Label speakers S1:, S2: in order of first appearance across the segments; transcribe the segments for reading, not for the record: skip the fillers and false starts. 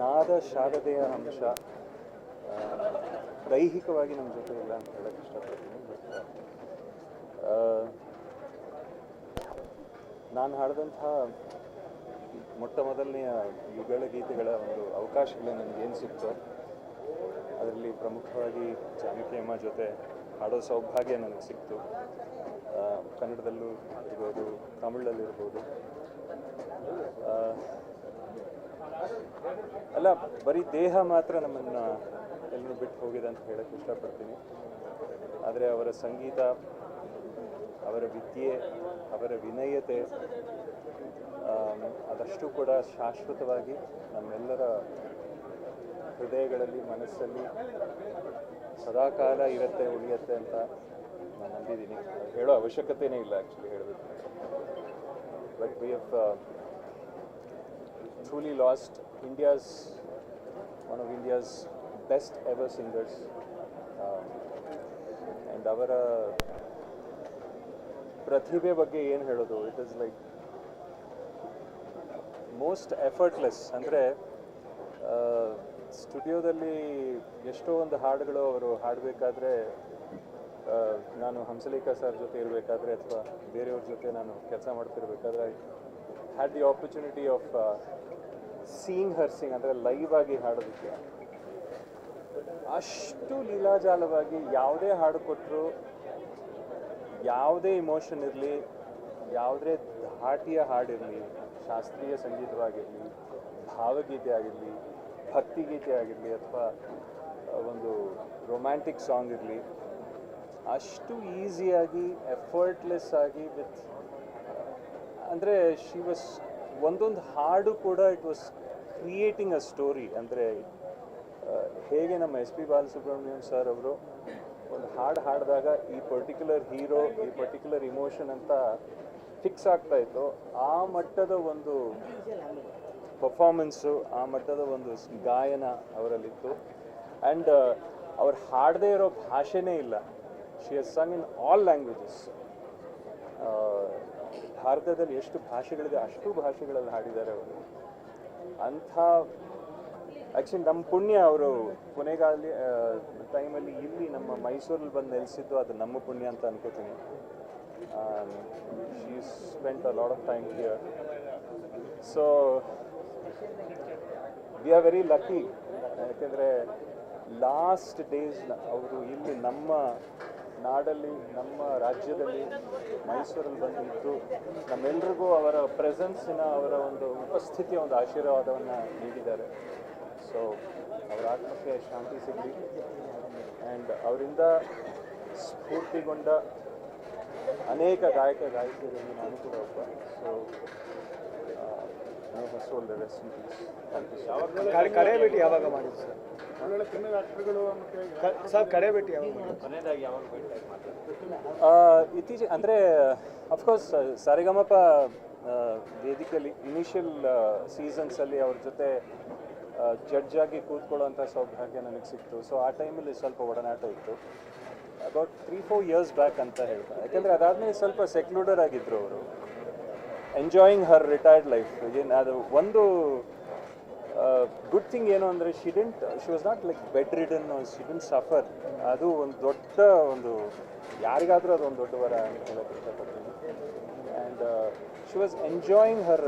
S1: ನಾದ ಶಾರದೆಯ ಅಂಶ ದೈಹಿಕವಾಗಿ ನಮ್ಮ ಜೊತೆ ಇಲ್ಲ ಅಂತ ಹೇಳಕ್ಕೆ ಇಷ್ಟಪಡ್ತೀನಿ. ಬಟ್ ನಾನು ಹಾಡಿದಂಥ ಮೊಟ್ಟ ಮೊದಲನೆಯ ಯುಗಳ ಗೀತೆಗಳ ಒಂದು ಅವಕಾಶಗಳು ನನಗೇನು ಸಿಕ್ತೋ ಅದರಲ್ಲಿ ಪ್ರಮುಖವಾಗಿ ಜಾನಕಿ ಅಮ್ಮ ಜೊತೆ ಹಾಡೋ ಸೌಭಾಗ್ಯ ನನಗೆ ಸಿಕ್ತು. ಕನ್ನಡದಲ್ಲೂ ಇರ್ಬೋದು, ತಮಿಳಲ್ಲಿರ್ಬೋದು. ಅಲ್ಲ, ಬರೀ ದೇಹ ಮಾತ್ರ ನಮ್ಮನ್ನು ಎಲ್ಲರೂ ಬಿಟ್ಟು ಹೋಗಿದೆ ಅಂತ ಹೇಳಕ್ಕೆ ಇಷ್ಟಪಡ್ತೀನಿ. ಆದರೆ ಅವರ ಸಂಗೀತ, ಅವರ ವಿದ್ಯೆ, ಅವರ ವಿನಯತೆ ಅದಷ್ಟು ಕೂಡ ಶಾಶ್ವತವಾಗಿ ನಮ್ಮೆಲ್ಲರ ಹೃದಯಗಳಲ್ಲಿ, ಮನಸ್ಸಲ್ಲಿ ಸದಾಕಾಲ ಇರುತ್ತೆ, ಉಳಿಯುತ್ತೆ ಅಂತ ನಾನು ನಂಬಿದ್ದೀನಿ. ಹೇಳೋ ಅವಶ್ಯಕತೆಯೇ ಇಲ್ಲ ಆ್ಯಕ್ಚುಲಿ ಹೇಳಬೇಕು. But we have truly lost one of India's best ever singers, and ಅವರ ಪ್ರತಿಭೆ ಬಗ್ಗೆ ಏನು ಹೇಳೋದು, it is like most effortless. ಅಂದರೆ ಸ್ಟುಡಿಯೋದಲ್ಲಿ ಎಷ್ಟೋ ಒಂದು ಹಾಡುಗಳು ಅವರು ಹಾಡಬೇಕಾದ್ರೆ, ನಾನು ಹಂಸಲೇಖ ಸರ್ ಜೊತೆ ಇರಬೇಕಾದ್ರೆ ಅಥವಾ ಬೇರೆಯವ್ರ ಜೊತೆ ನಾನು ಕೆಲಸ ಮಾಡ್ತಿರ್ಬೇಕಾದ್ರೆ had the opportunity of seeing her sing, ಅಂದರೆ ಲೈವ್ ಆಗಿ ಹಾಡೋದಕ್ಕೆ ಅಷ್ಟು ಲೀಲಾಜಾಲವಾಗಿ ಯಾವುದೇ ಹಾಡು ಕೊಟ್ಟರು, ಯಾವುದೇ ಇಮೋಷನ್ ಇರಲಿ, ಯಾವುದೇ ಧಾಟಿಯ ಹಾಡಿರಲಿ, ಶಾಸ್ತ್ರೀಯ ಸಂಗೀತವಾಗಿರಲಿ, ಭಾವಗೀತೆ ಆಗಿರಲಿ, ಭಕ್ತಿಗೀತೆ ಆಗಿರಲಿ, ಅಥವಾ ಒಂದು ರೊಮ್ಯಾಂಟಿಕ್ ಸಾಂಗ್ ಇರಲಿ, ಅಷ್ಟು ಈಸಿಯಾಗಿ ಎಫರ್ಟ್ಲೆಸ್ ಆಗಿ ವಿತ್, ಅಂದರೆ ಶಿ ವಾಸ್ ಒಂದೊಂದು ಹಾಡು ಕೂಡ it was creating a story. ಅಂದರೆ ಹೇಗೆ ನಮ್ಮ ಎಸ್ ಪಿ ಬಾಲಸುಬ್ರಹ್ಮಣ್ಯಂ ಸರ್ ಅವರು ಒಂದು ಹಾಡು ಹಾಡಿದಾಗ ಈ ಪರ್ಟಿಕ್ಯುಲರ್ ಹೀರೋ, ಈ ಪರ್ಟಿಕ್ಯುಲರ್ ಇಮೋಷನ್ ಅಂತ ಫಿಕ್ಸ್ ಆಗ್ತಾ ಇತ್ತು, ಆ ಮಟ್ಟದ ಒಂದು ಪರ್ಫಾರ್ಮೆನ್ಸು, ಆ ಮಟ್ಟದ ಒಂದು ಗಾಯನ ಅವರಲ್ಲಿತ್ತು. ಆ್ಯಂಡ್ ಅವ್ರು ಹಾಡದೇ ಇರೋ ಭಾಷೆನೇ ಇಲ್ಲ. She has Sung in all languages. ಭಾರತದಲ್ಲಿ ಎಷ್ಟು ಭಾಷೆಗಳಿದೆ ಅಷ್ಟು ಭಾಷೆಗಳಲ್ಲಿ ಹಾಡಿದ್ದಾರೆ ಅವರು. ಅಂಥ ಆ್ಯಕ್ಚುಲಿ ನಮ್ಮ ಪುಣ್ಯ, ಅವರು ಕೊನೆಗಾಲಿ ಟೈಮಲ್ಲಿ ಇಲ್ಲಿ ನಮ್ಮ ಮೈಸೂರಲ್ಲಿ ಬಂದು ನೆಲೆಸಿದ್ದು ಅದು ನಮ್ಮ ಪುಣ್ಯ ಅಂತ ಅನ್ಕೋತೀನಿ. She spent a lot of time here. So we are very lucky. ಯಾಕೆಂದರೆ ಲಾಸ್ಟ್ ಡೇಸ್ ಅವರು ಇಲ್ಲಿ ನಮ್ಮ ನಾಡಲ್ಲಿ, ನಮ್ಮ ರಾಜ್ಯದಲ್ಲಿ, ಮೈಸೂರಲ್ಲಿ ಬಂದಿದ್ದು ನಮ್ಮೆಲ್ರಿಗೂ ಅವರ ಪ್ರೆಸೆನ್ಸಿನ, ಅವರ ಒಂದು ಉಪಸ್ಥಿತಿಯ ಒಂದು ಆಶೀರ್ವಾದವನ್ನು ನೀಡಿದ್ದಾರೆ. ಸೊ ಅವರ ಆತ್ಮಕ್ಕೆ ಶಾಂತಿ ಸಿಗಲಿ. ಆ್ಯಂಡ್ ಅವರಿಂದ ಸ್ಫೂರ್ತಿಗೊಂಡ ಅನೇಕ ಗಾಯಕಿಯರಲ್ಲಿ ನಾನು ಕೂಡ ಒಬ್ಬ. So soul the rest in peace.
S2: ಕಡೆ ಭೇಟಿ ಯಾವಾಗ ಮಾಡಿದ್ದು ಸರ್? ಒಳ್ಳೊಳ್ಳೆ ಕನ್ನಡ ಆಕ್ಟರ್ಗಳು ಸರ್ ಕಡೆ ಭೇಟಿ ಯಾವಾಗ
S1: ಇತ್ತೀಚೆಗೆ, ಅಂದರೆ ಅಫ್ಕೋರ್ಸ್ ಸರಿಗಮಪ ವೇದಿಕೆಯಲ್ಲಿ ಇನಿಷಿಯಲ್ ಸೀಸನ್ಸಲ್ಲಿ ಅವ್ರ ಜೊತೆ ಜಡ್ಜ್ ಆಗಿ ಕೂತ್ಕೊಳ್ಳೋಂಥ ಸೌಭಾಗ್ಯ ನನಗೆ ಸಿಕ್ತು. ಸೊ ಆ ಟೈಮಲ್ಲಿ ಸ್ವಲ್ಪ ಒಡನಾಟ ಇತ್ತು. ಅಬೌಟ್ 3-4 ಇಯರ್ಸ್ ಬ್ಯಾಕ್ ಅಂತ ಹೇಳ್ತಾರೆ. ಯಾಕೆಂದರೆ ಅದಾದಮೇಲೆ ಸ್ವಲ್ಪ ಸೆಕ್ಲೂಡರ್ ಆಗಿದ್ದರು ಅವರು, ಎಂಜಾಯಿಂಗ್ ಹರ್ ರಿಟೈರ್ಡ್ ಲೈಫ್. ಏನು ಅದು ಒಂದು ಗುಡ್ ಥಿಂಗ್ ಏನು ಅಂದರೆ she was not like bed ridden, she didn't suffer. ಅದು ಒಂದು ದೊಡ್ಡ ಒಂದು, ಯಾರಿಗಾದರೂ ಅದು ಒಂದು ದೊಡ್ಡ ವರ ಅಂತ ಹೇಳೋಕ್ಕೆ ಇಷ್ಟಪಡ್ತೀನಿ. And she was enjoying Har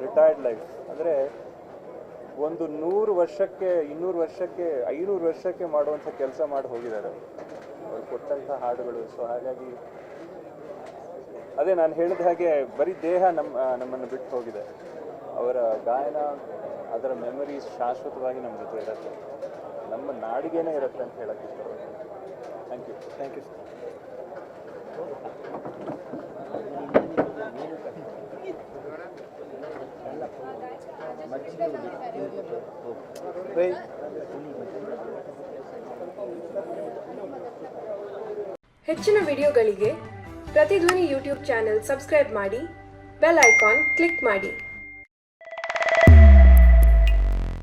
S1: retired life. ಅಂದರೆ ಒಂದು 100 ವರ್ಷಕ್ಕೆ, 200 ವರ್ಷಕ್ಕೆ, 500 ವರ್ಷಕ್ಕೆ ಮಾಡುವಂಥ ಕೆಲಸ ಮಾಡಿ ಹೋಗಿದ್ದಾರೆ ಅವ್ರು ಕೊಟ್ಟಂಥ ಹಾಡುಗಳು. ಸೊ ಹಾಗಾಗಿ ಅದೇ ನಾನು ಹೇಳಿದ ಹಾಗೆ ಬರೀ ದೇಹ ನಮ್ಮನ್ನು ಬಿಟ್ಟು ಹೋಗಿದೆ. ಅವರ ಗಾಯನ, ಅದರ ಮೆಮರೀಸ್ ಶಾಶ್ವತವಾಗಿ ನಮ್ಮ ಜೊತೆ ಇರುತ್ತೆ, ನಮ್ಮ ನಾಡಿಗೇನೆ ಇರುತ್ತೆ ಅಂತ ಹೇಳಕ್ಕೆ ಇಷ್ಟಪಡ್ತೀನಿ. Thank you.
S2: Thank you sir.
S3: ಹೆಚ್ಚಿನ ವಿಡಿಯೋಗಳಿಗೆ ಪ್ರತಿಧ್ವನಿ ಯೂಟ್ಯೂಬ್ ಚಾನೆಲ್ ಸಬ್ಸ್ಕ್ರೈಬ್ ಮಾಡಿ, ಬೆಲ್ ಐಕಾನ್ ಕ್ಲಿಕ್ ಮಾಡಿ.